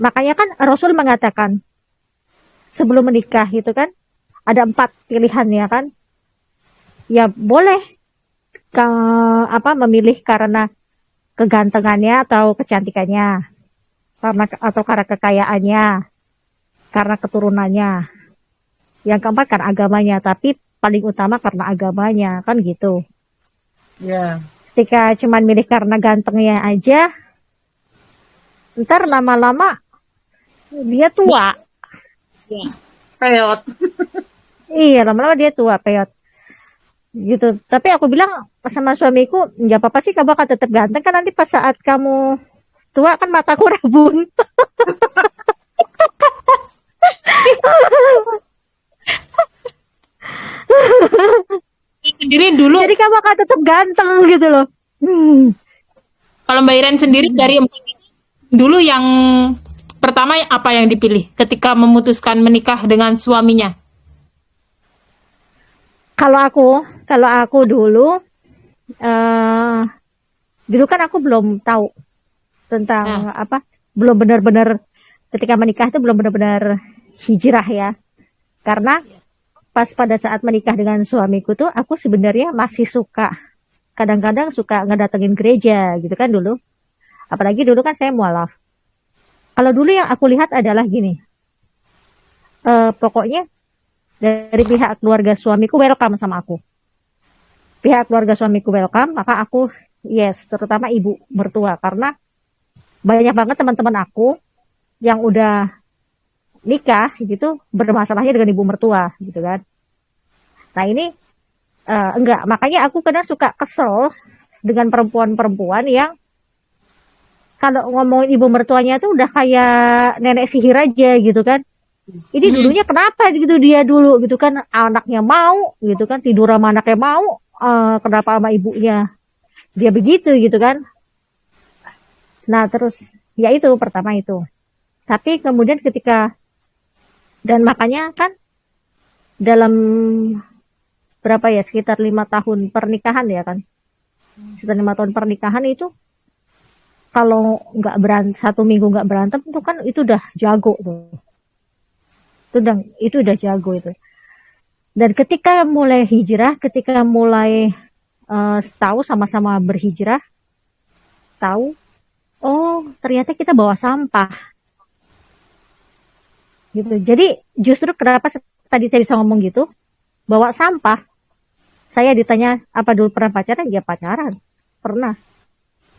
Makanya kan Rasul mengatakan sebelum menikah itu kan ada 4 pilihan ya kan. Ya boleh memilih karena kegantengannya atau kecantikannya, karena kekayaannya, karena keturunannya. Yang keempat karena agamanya, tapi paling utama karena agamanya, kan gitu. Ya. Ketika cuma milih karena gantengnya aja, ntar lama-lama dia tua. Ya. Peot. Iya, lama-lama dia tua, peot. Gitu. Tapi aku bilang sama suamiku, ya apa sih kamu akan tetap ganteng kan nanti pas saat kamu tua kan mataku rabun. Sendiri dulu. Jadi kamu akan tetap ganteng gitu loh. Kalau Mbak Iren sendiri dari 4 dulu yang pertama apa yang dipilih ketika memutuskan menikah dengan suaminya? Kalau aku dulu, dulu kan aku belum tahu tentang belum benar-benar ketika menikah itu belum benar-benar hijrah ya. Karena pas pada saat menikah dengan suamiku tuh aku sebenarnya masih suka, kadang-kadang suka ngedatengin gereja gitu kan dulu. Apalagi dulu kan saya mualaf. Kalau dulu yang aku lihat adalah gini, pokoknya dari pihak keluarga suamiku welcome sama aku. Pihak keluarga suamiku welcome, maka aku yes, terutama ibu mertua. Karena banyak banget teman-teman aku yang udah nikah gitu bermasalahnya dengan ibu mertua gitu kan. Nah ini enggak, makanya aku kadang suka kesel dengan perempuan-perempuan yang kalau ngomongin ibu mertuanya tuh udah kayak nenek sihir aja gitu kan. Ini dulunya kenapa gitu dia dulu gitu kan, anaknya mau gitu kan, tidur sama anaknya mau, kenapa sama ibunya dia begitu gitu kan. Nah terus ya itu pertama itu. Tapi kemudian dan makanya kan dalam berapa ya, sekitar 5 tahun pernikahan ya kan, sekitar 5 tahun pernikahan itu kalau nggak berantem 1 minggu nggak berantem itu kan itu udah jago tuh. Itu udah jago itu. Dan ketika mulai hijrah, ketika mulai tahu sama-sama berhijrah, tahu oh ternyata kita bawa sampah gitu. Jadi justru kenapa tadi saya bisa ngomong gitu, bawa sampah. Saya ditanya apa dulu pernah pacaran? Ya pacaran, pernah.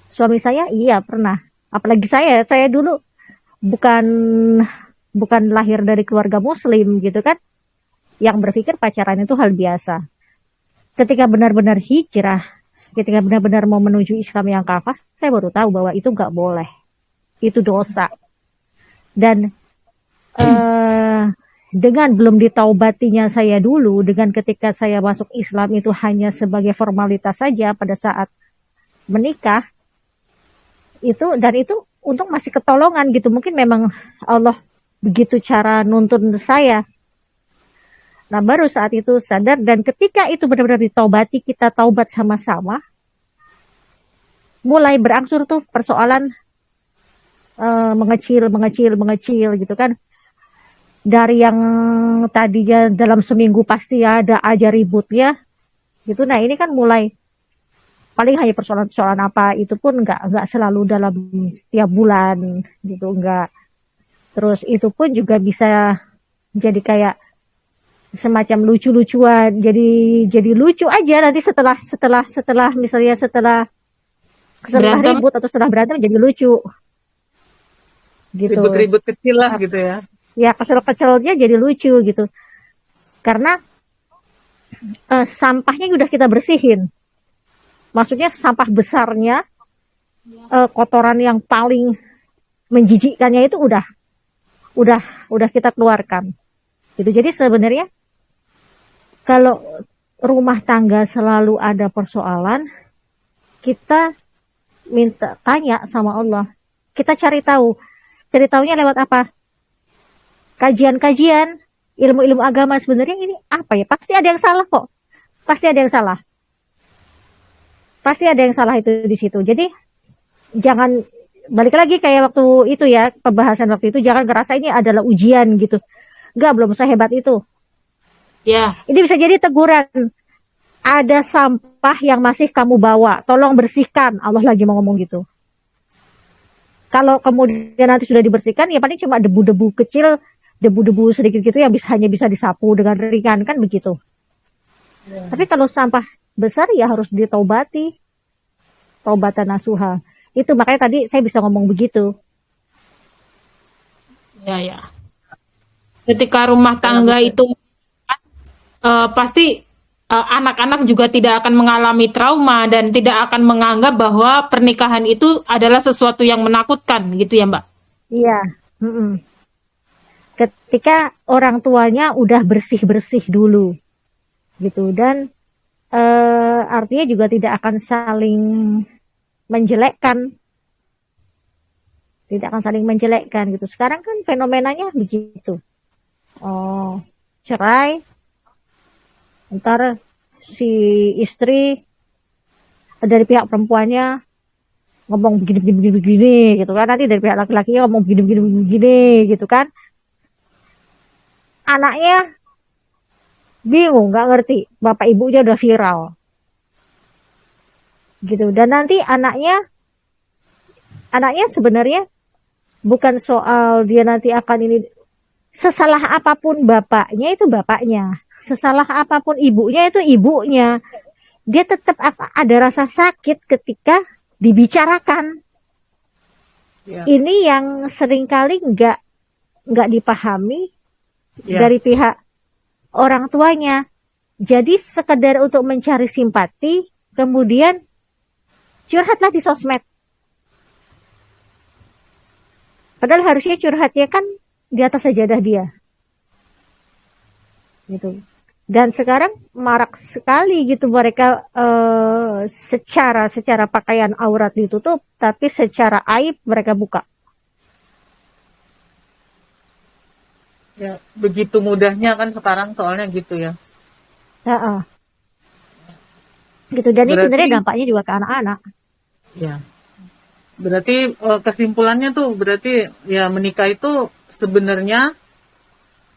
Suami saya iya pernah. Apalagi saya dulu bukan lahir dari keluarga muslim gitu kan, yang berpikir pacaran itu hal biasa. Ketika benar-benar hijrah, ketika benar-benar mau menuju Islam yang kafah, saya baru tahu bahwa itu nggak boleh, itu dosa. Dan dengan belum ditaubatinya saya dulu, dengan ketika saya masuk Islam itu hanya sebagai formalitas saja pada saat menikah, itu untuk masih ketolongan gitu. Mungkin memang Allah begitu cara nuntun saya. Nah baru saat itu sadar, dan ketika itu benar-benar ditaubati, kita taubat sama-sama, mulai berangsur tuh persoalan mengecil gitu kan. Dari yang tadinya dalam seminggu pasti ada aja ributnya gitu. Nah ini kan mulai paling hanya persoalan-persoalan apa itu pun nggak selalu dalam setiap bulan gitu, nggak. Terus itu pun juga bisa jadi kayak semacam lucu-lucuan, jadi lucu aja nanti setelah misalnya setelah ribut atau setelah berantem jadi lucu gitu. Ribut-ribut kecil lah gitu ya. Ya kesel-keselnya jadi lucu gitu. Karena sampahnya udah kita bersihin. Maksudnya sampah besarnya, kotoran yang paling menjijikkannya itu udah kita keluarkan. Gitu. Jadi sebenarnya kalau rumah tangga selalu ada persoalan, kita tanya sama Allah. Kita cari tahu. Cari tahunya lewat apa? Kajian-kajian, ilmu-ilmu agama. Sebenarnya ini apa ya? Pasti ada yang salah kok. Pasti ada yang salah itu di situ. Jadi jangan balik lagi kayak waktu itu ya, pembahasan waktu itu, jangan ngerasa ini adalah ujian gitu. Enggak, belum sehebat itu. Ya, Ini bisa jadi teguran. Ada sampah yang masih kamu bawa, tolong bersihkan. Allah lagi mau ngomong gitu. Kalau kemudian nanti sudah dibersihkan, ya paling cuma debu-debu kecil, debu-debu sedikit gitu yang hanya bisa disapu dengan ringan, kan begitu. Tapi kalau sampah besar ya harus ditaubati, taubatan nasuha. Itu makanya tadi saya bisa ngomong begitu. ya, ya. Ketika rumah tangga itu pasti anak-anak juga tidak akan mengalami trauma dan tidak akan menganggap bahwa pernikahan itu adalah sesuatu yang menakutkan gitu ya Mbak. Iya. Mm-mm. Ketika orang tuanya udah bersih-bersih dulu, gitu, dan artinya juga tidak akan saling menjelekkan, gitu. Sekarang kan fenomenanya begitu. Oh, cerai, ntar si istri dari pihak perempuannya ngomong begini gitu kan, nanti dari pihak laki-lakinya ngomong begini gitu kan, anaknya bingung, nggak ngerti, bapak ibunya udah viral gitu, dan nanti anaknya sebenarnya bukan soal dia nanti akan ini, sesalah apapun bapaknya itu bapaknya, sesalah apapun ibunya itu ibunya, dia tetap ada rasa sakit ketika dibicarakan. Ya, Ini yang seringkali nggak dipahami ya, dari pihak orang tuanya. Jadi sekedar untuk mencari simpati, kemudian curhatlah di sosmed. Padahal harusnya curhatnya kan di atas sajadah dia. Gitu. Dan sekarang marak sekali gitu mereka secara pakaian aurat ditutup, tapi secara aib mereka buka. ya. Begitu mudahnya kan sekarang soalnya gitu ya. Nah, gitu. Dan ini sebenarnya Berarti, dampaknya juga ke anak-anak. ya. Berarti kesimpulannya tuh berarti ya menikah itu sebenarnya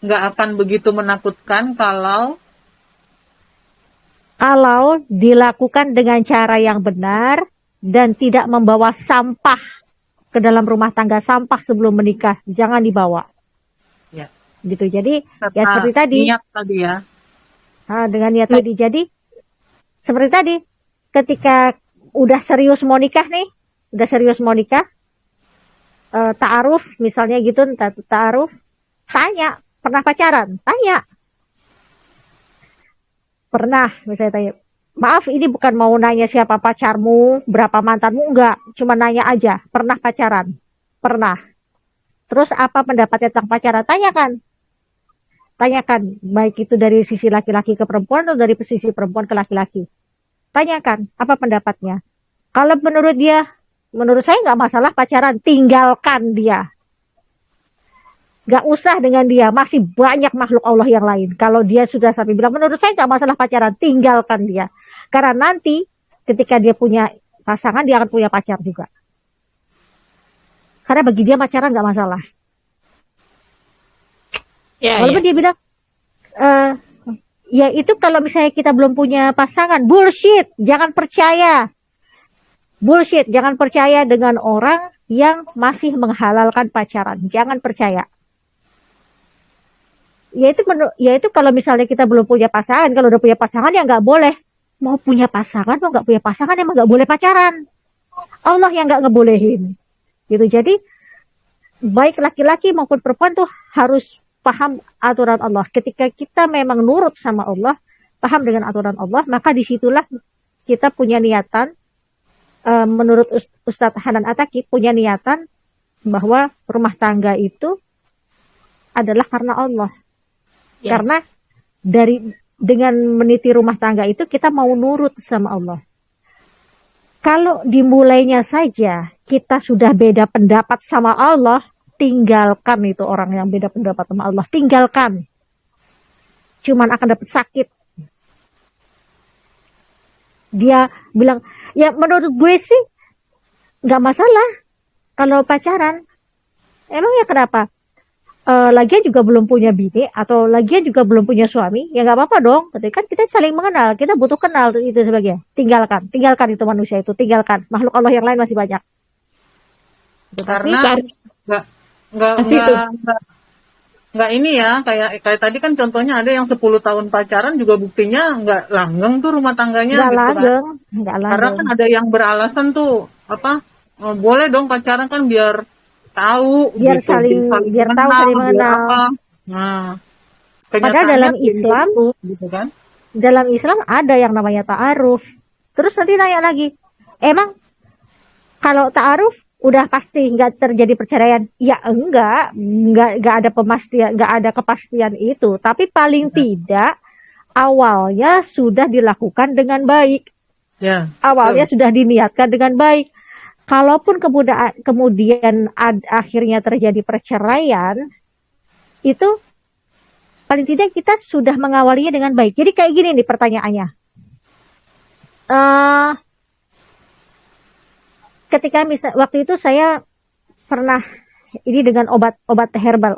nggak akan begitu menakutkan Kalau dilakukan dengan cara yang benar dan tidak membawa sampah ke dalam rumah tangga, sampah sebelum menikah jangan dibawa. ya Gitu. Jadi ya serta seperti tadi, niat tadi ya. dengan niat tadi. Jadi seperti tadi, ketika udah serius mau nikah nih, ta'aruf misalnya gitu, ta'aruf, tanya, pernah pacaran? Tanya. Pernah, misalnya tanya, maaf ini bukan mau nanya siapa pacarmu, berapa mantanmu, enggak, cuma nanya aja, pernah pacaran? Pernah. Terus apa pendapatnya tentang pacaran? Tanyakan, baik itu dari sisi laki-laki ke perempuan atau dari sisi perempuan ke laki-laki. Tanyakan, apa pendapatnya? Kalau menurut saya nggak masalah pacaran, tinggalkan dia. Nggak usah dengan dia, masih banyak makhluk Allah yang lain. Kalau dia sudah sampai bilang, menurut saya nggak masalah pacaran, tinggalkan dia. Karena nanti ketika dia punya pasangan, dia akan punya pacar juga. Karena bagi dia pacaran nggak masalah. Ya, Walaupun ya. dia bilang, ya itu kalau misalnya kita belum punya pasangan, bullshit, jangan percaya. Bullshit, jangan percaya dengan orang yang masih menghalalkan pacaran. Jangan percaya. Ya itu kalau misalnya kita belum punya pasangan, kalau udah punya pasangan ya nggak boleh. Mau punya pasangan, mau nggak punya pasangan emang nggak boleh pacaran. Allah yang nggak ngebolehin. Gitu. Jadi baik laki-laki maupun perempuan tuh harus paham aturan Allah. Ketika kita memang nurut sama Allah, paham dengan aturan Allah, maka disitulah kita punya niatan, menurut Ustadz Hanan Ataki, punya niatan bahwa rumah tangga itu adalah karena Allah. Yes. Karena dengan meniti rumah tangga itu kita mau nurut sama Allah. Kalau dimulainya saja kita sudah beda pendapat sama Allah, tinggalkan itu orang yang beda pendapat sama Allah. Tinggalkan. Cuman akan dapat sakit. Dia bilang, ya menurut gue sih nggak masalah. Kalau pacaran, emang ya kenapa? Lagian juga belum punya bini atau lagian juga belum punya suami, ya nggak apa-apa dong. Tapi kan kita saling mengenal, kita butuh kenal itu sebagainya. Tinggalkan itu manusia itu, tinggalkan. Makhluk Allah yang lain masih banyak. Gitu. Tapi Karena Cari nggak nggak kasih nggak tuh. nggak ini ya, kayak kayak tadi kan contohnya ada yang 10 tahun pacaran juga buktinya nggak langgeng tuh rumah tangganya nggak gitu kan. langgeng, nggak Karena langgeng. kan ada yang beralasan tuh apa, boleh dong pacaran kan biar tahu gitu, biar saling Biar tahu mengenal, saling biar mengenal. apa. Nah, Padahal kenyataannya belum tentu gitu kan. Dalam Islam ada yang namanya ta'aruf. Terus nanti nanya lagi, emang kalau ta'aruf udah pasti nggak terjadi perceraian? Ya enggak ada pemastian, nggak ada kepastian itu. Tapi paling tidak awalnya sudah dilakukan dengan baik, Ya, awalnya betul. sudah diniatkan dengan baik. Kalaupun kemudian akhirnya terjadi perceraian, itu paling tidak kita sudah mengawalinya dengan baik. Jadi kayak gini nih pertanyaannya. Uh, Ketika waktu itu saya pernah ini dengan obat herbal,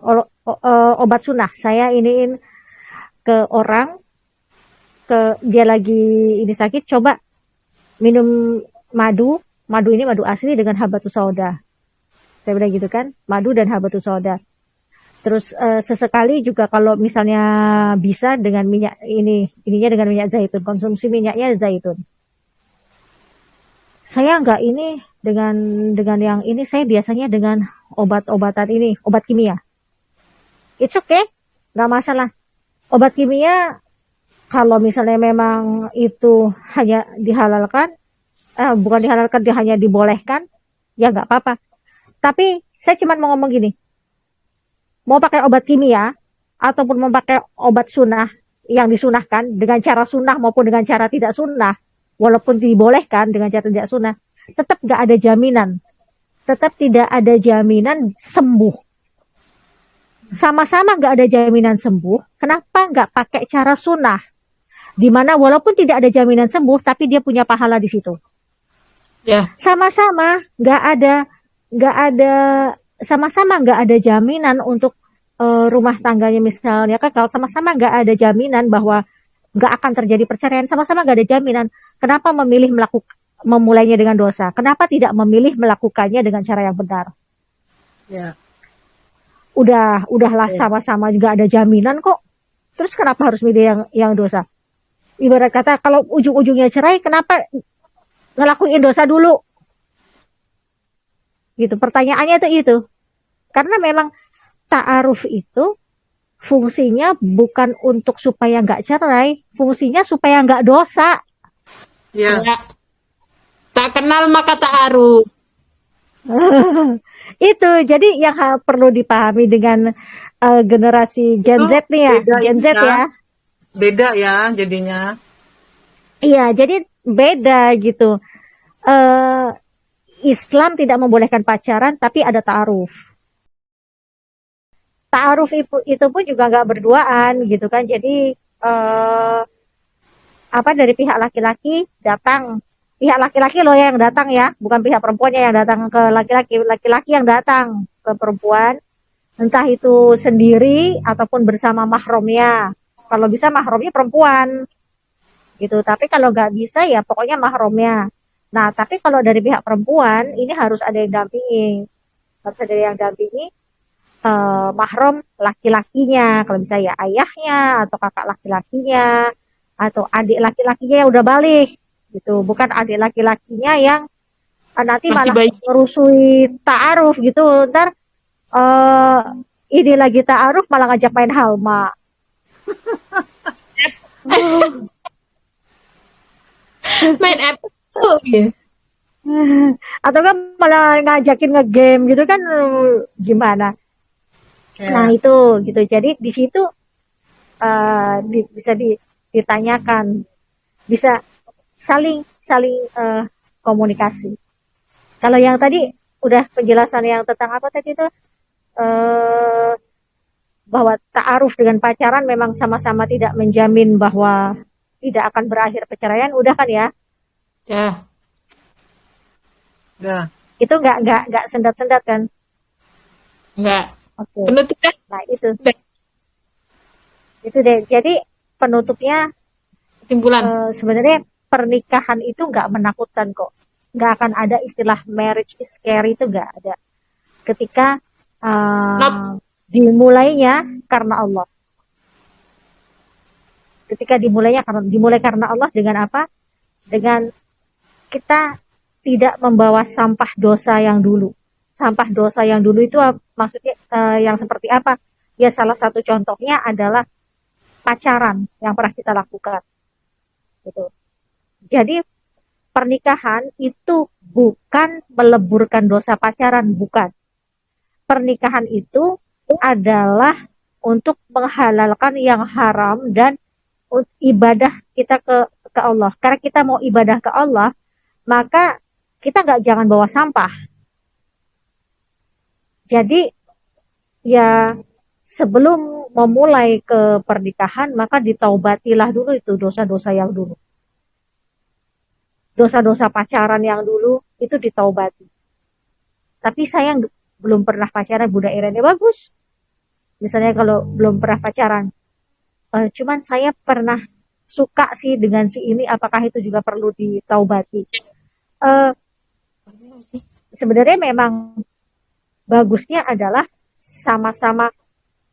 obat sunnah. Saya iniin ke orang, dia lagi ini sakit, coba minum madu ini madu asli dengan habatus sauda. Saya bilang gitu kan, madu dan habatus sauda. Terus sesekali juga kalau misalnya bisa dengan ininya dengan minyak zaitun, konsumsi minyaknya zaitun. Saya nggak ini dengan yang ini, saya biasanya dengan obat-obatan ini, obat kimia. It's okay, nggak masalah. Obat kimia kalau misalnya memang itu hanya dihalalkan, bukan dihalalkan, dia hanya dibolehkan, ya nggak apa-apa. Tapi saya cuma mau ngomong gini, mau pakai obat kimia ataupun mau pakai obat sunnah yang disunahkan dengan cara sunnah maupun dengan cara tidak sunnah, walaupun dibolehkan dengan cara tidak sunnah, tetap nggak ada jaminan, tetap tidak ada jaminan sembuh. Sama-sama nggak ada jaminan sembuh, kenapa nggak pakai cara sunnah? Dimana walaupun tidak ada jaminan sembuh, tapi dia punya pahala di situ. Ya. Sama-sama nggak ada sama-sama nggak ada jaminan untuk rumah tangganya misalnya kan, kalau sama-sama nggak ada jaminan bahwa nggak akan terjadi perceraian, sama-sama nggak ada jaminan. Kenapa memulainya dengan dosa? Kenapa tidak memilih melakukannya dengan cara yang benar? Ya. Udahlah sama-sama juga ada jaminan kok. Terus kenapa harus milih yang dosa? Ibarat kata kalau ujung-ujungnya cerai, kenapa ngelakuin dosa dulu? Gitu. Pertanyaannya itu. Karena memang ta'aruf itu fungsinya bukan untuk supaya nggak cerai, fungsinya supaya nggak dosa. Ya. Ya. Tak kenal maka ta'aruf. Itu jadi yang perlu dipahami dengan generasi Gen Z nih ya, Gen Z ya. Beda ya jadinya. Iya, jadi beda gitu. Islam tidak membolehkan pacaran, tapi ada ta'aruf. Ta'aruf itu pun juga nggak berduaan gitu kan. Jadi dari pihak laki-laki datang, pihak laki-laki loh yang datang ya, bukan pihak perempuannya yang datang ke laki-laki yang datang ke perempuan, entah itu sendiri ataupun bersama mahramnya. Kalau bisa mahramnya perempuan gitu, tapi kalau nggak bisa ya pokoknya mahramnya. Nah, tapi kalau dari pihak perempuan ini harus ada yang dampingi, mahram laki-lakinya, kalau bisa ya ayahnya atau kakak laki-lakinya atau adik laki-lakinya yang udah balik gitu, bukan adik laki-lakinya yang nanti Masih malah bayi. merusui ta'aruf gitu, ntar ini lagi ta'aruf malah ngajak main halma. Main app tuh gitu. Atau kan malah ngajakin ngegame gitu kan, gimana? Nah itu gitu. Jadi di situ bisa ditanyakan, bisa saling komunikasi. Kalau yang tadi udah penjelasan yang tentang apa tadi itu, bahwa ta'aruf dengan pacaran memang sama-sama tidak menjamin bahwa tidak akan berakhir perceraian, udah kan ya? Ya. Ya. Itu nggak sendat-sendat kan? Enggak. Oke. Penutupnya Nah, itu deh. Jadi penutupnya kesimpulan. sebenarnya pernikahan itu nggak menakutkan kok. Nggak akan ada istilah marriage is scary, itu nggak ada. Ketika Not dimulainya karena Allah. Ketika dimulai karena Allah dengan apa? Dengan kita tidak membawa sampah dosa yang dulu. Sampah dosa yang dulu itu maksudnya yang seperti apa? Ya salah satu contohnya adalah pacaran yang pernah kita lakukan. Gitu. Jadi pernikahan itu bukan meleburkan dosa pacaran, bukan. Pernikahan itu adalah untuk menghalalkan yang haram dan ibadah kita ke Allah. Karena kita mau ibadah ke Allah, maka kita jangan bawa sampah. Jadi ya sebelum memulai ke pernikahan, maka ditaubatilah dulu itu dosa-dosa yang dulu. Dosa-dosa pacaran yang dulu itu ditaubati. Tapi saya belum pernah pacaran, Bunda Irene, bagus. Misalnya kalau belum pernah pacaran, cuman saya pernah suka sih dengan si ini, apakah itu juga perlu ditaubati? Sebenarnya memang bagusnya adalah sama-sama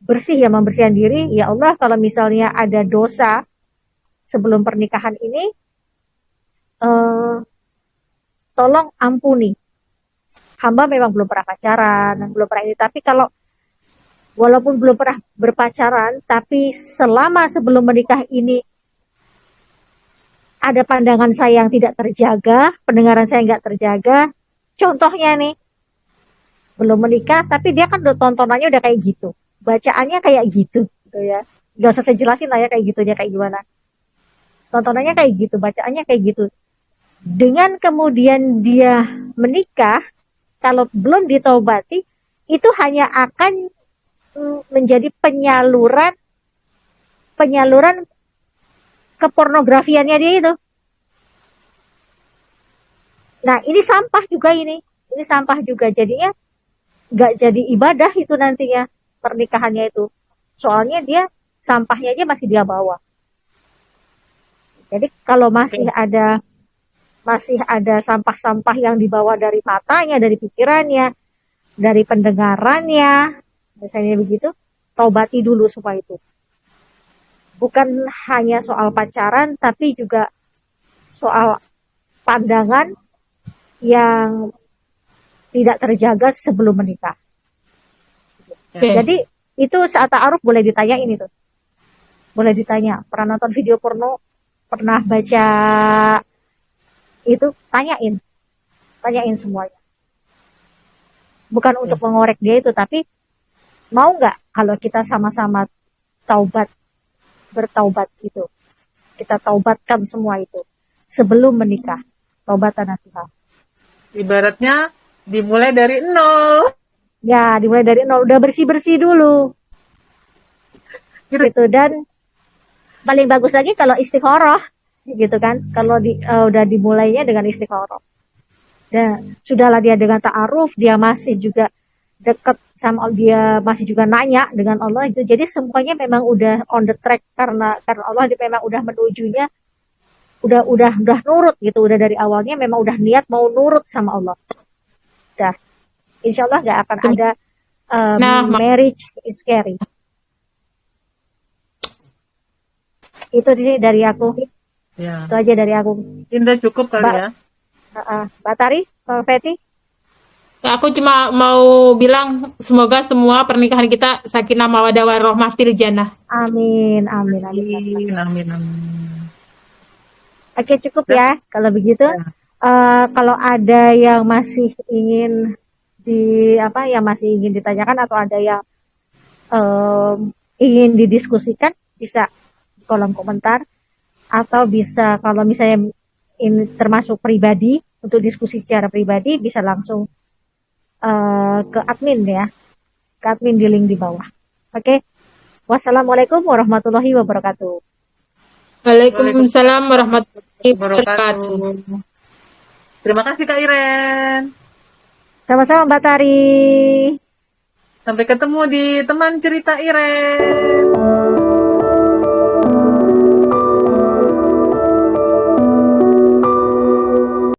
bersih ya, membersihkan diri. Ya Allah, kalau misalnya ada dosa sebelum pernikahan ini, tolong ampuni. Hamba memang belum pernah pacaran, belum pernah ini. Tapi kalau walaupun belum pernah berpacaran, tapi selama sebelum menikah ini ada pandangan saya yang tidak terjaga, pendengaran saya nggak terjaga. Contohnya nih, belum menikah, tapi dia kan tontonannya udah kayak gitu, bacaannya kayak gitu ya. Gak usah saya jelasin lah ya kayak gitunya kayak gimana. Tontonannya kayak gitu, bacaannya kayak gitu. Dengan kemudian dia menikah, kalau belum ditaubati, itu hanya akan menjadi penyaluran kepornografiannya dia itu. Nah, ini sampah juga ini sampah juga, jadinya nggak jadi ibadah itu nantinya pernikahannya itu. Soalnya dia sampahnya aja masih dia bawa. Jadi kalau masih ada sampah-sampah yang dibawa dari matanya, dari pikirannya, dari pendengarannya, misalnya begitu, taubati dulu semua itu. Bukan hanya soal pacaran, tapi juga soal pandangan yang tidak terjaga sebelum menikah. Jadi itu saat ta'aruf boleh ditanyain itu. Boleh ditanya, pernah nonton video porno, pernah baca itu, tanyain semuanya. Bukan untuk mengorek dia itu, tapi mau nggak kalau kita sama-sama bertaubat gitu. Kita taubatkan semua itu sebelum menikah. Taubatan nasuha. Ibaratnya dimulai dari nol. Ya, dimulai dari nol. Udah bersih-bersih dulu. Gitu. Dan paling bagus lagi kalau istikharah gitu kan. Kalau udah dimulainya dengan istikharah. Dan sudahlah dia dengan ta'aruf, dia masih juga dekat sama dia, masih juga nanya dengan Allah itu. Jadi semuanya memang udah on the track karena Allah dia memang udah menujunya, udah nurut gitu, udah dari awalnya memang udah niat mau nurut sama Allah. Udah, insya Allah nggak akan ada marriage is scary. Itu dari aku. Ya. Itu aja dari aku. Udah cukup kali ya. Mbak Tari, Mbak Feti. Ya, aku cuma mau bilang semoga semua pernikahan kita sakinah mawaddah warahmah fil jannah. Amin. Oke, cukup ya kalau begitu. Kalau ada yang masih ingin masih ingin ditanyakan atau ada yang ingin didiskusikan, bisa di kolom komentar, atau bisa kalau misalnya ini termasuk pribadi, untuk diskusi secara pribadi bisa langsung ke admin ya, ke admin di link di bawah. Oke. Wassalamualaikum warahmatullahi wabarakatuh. Waalaikumsalam warahmatullahi wabarakatuh. Terima kasih Kak Iren. Sama-sama Mbak Tari. Sampai ketemu di teman cerita Iren.